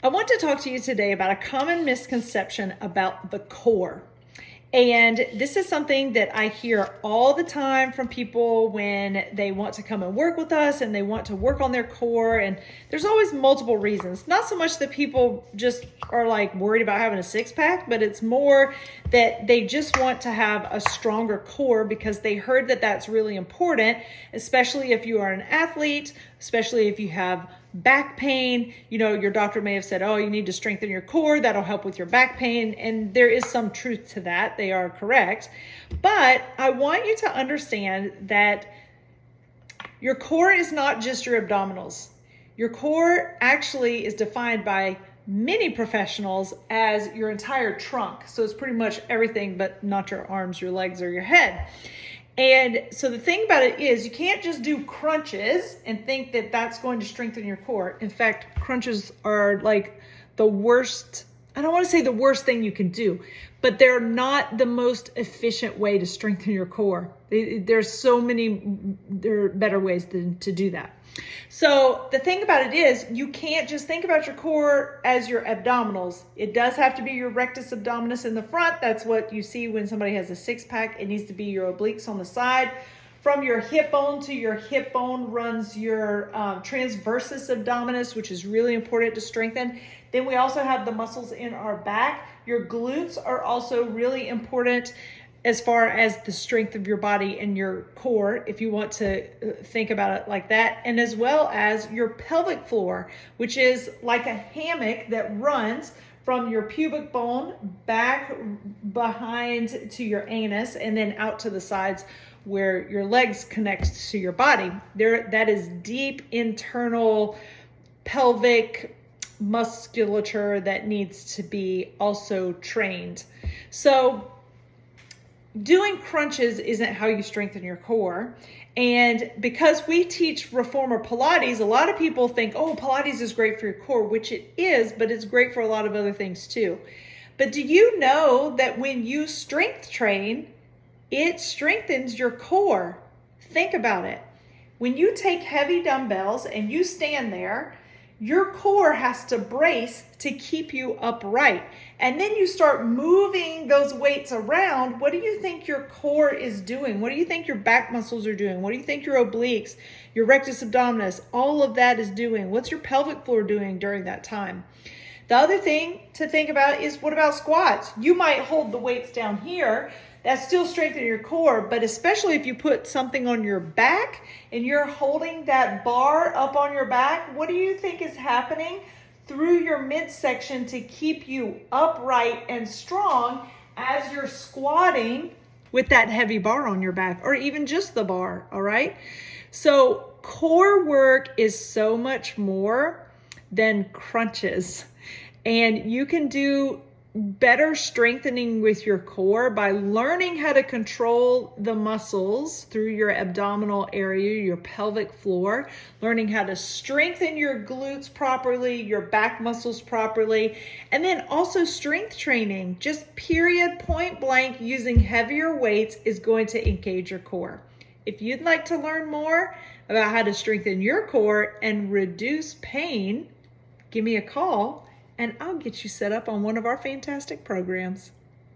I want to talk to you today about a common misconception about the core. And this is something that I hear all the time from people when they want to come and work with us and they want to work on their core. And there's always multiple reasons. Not so much that people just are like worried about having a six pack, but it's more that they just want to have a stronger core because they heard that that's really important, especially if you are an athlete, especially if you have back pain. You know, your doctor may have said, oh, you need to strengthen your core. That'll help with your back pain. And there is some truth to that. They are correct. But I want you to understand that your core is not just your abdominals. Your core actually is defined by many professionals as your entire trunk. So it's pretty much everything, but not your arms, your legs, or your head. And so the thing about it is you can't just do crunches and think that that's going to strengthen your core. In fact, crunches are like the worst. I don't want to say the worst thing you can do, but they're not the most efficient way to strengthen your core. There are better ways to do that. So the thing about it is you can't just think about your core as your abdominals. It does have to be your rectus abdominis in the front. That's what you see when somebody has a six pack. It needs to be your obliques on the side. From your hip bone to your hip bone runs your transversus abdominis, which is really important to strengthen. Then we also have the muscles in our back. Your glutes are also really important as far as the strength of your body and your core, if you want to think about it like that, and as well as your pelvic floor, which is like a hammock that runs from your pubic bone back behind to your anus and then out to the sides where your legs connect to your body. That is deep internal pelvic musculature that needs to be also trained. So doing crunches isn't how you strengthen your core. And because we teach reformer Pilates, a lot of people think, oh, Pilates is great for your core, which it is, but it's great for a lot of other things too. But do you know that when you strength train, it strengthens your core? Think about it. When you take heavy dumbbells and you stand there, your core has to brace to keep you upright. And then you start moving those weights around. What do you think your core is doing? What do you think your back muscles are doing? What do you think your obliques, your rectus abdominis, all of that is doing? What's your pelvic floor doing during that time? The other thing to think about is, what about squats? You might hold the weights down here. That's still strengthening your core, but especially if you put something on your back and you're holding that bar up on your back, what do you think is happening through your midsection to keep you upright and strong as you're squatting with that heavy bar on your back, or even just the bar, all right? So core work is so much more than crunches, and you can do better strengthening with your core by learning how to control the muscles through your abdominal area, your pelvic floor, learning how to strengthen your glutes properly, your back muscles properly, and then also strength training, just period, point blank, using heavier weights is going to engage your core. If you'd like to learn more about how to strengthen your core and reduce pain, give me a call and I'll get you set up on one of our fantastic programs.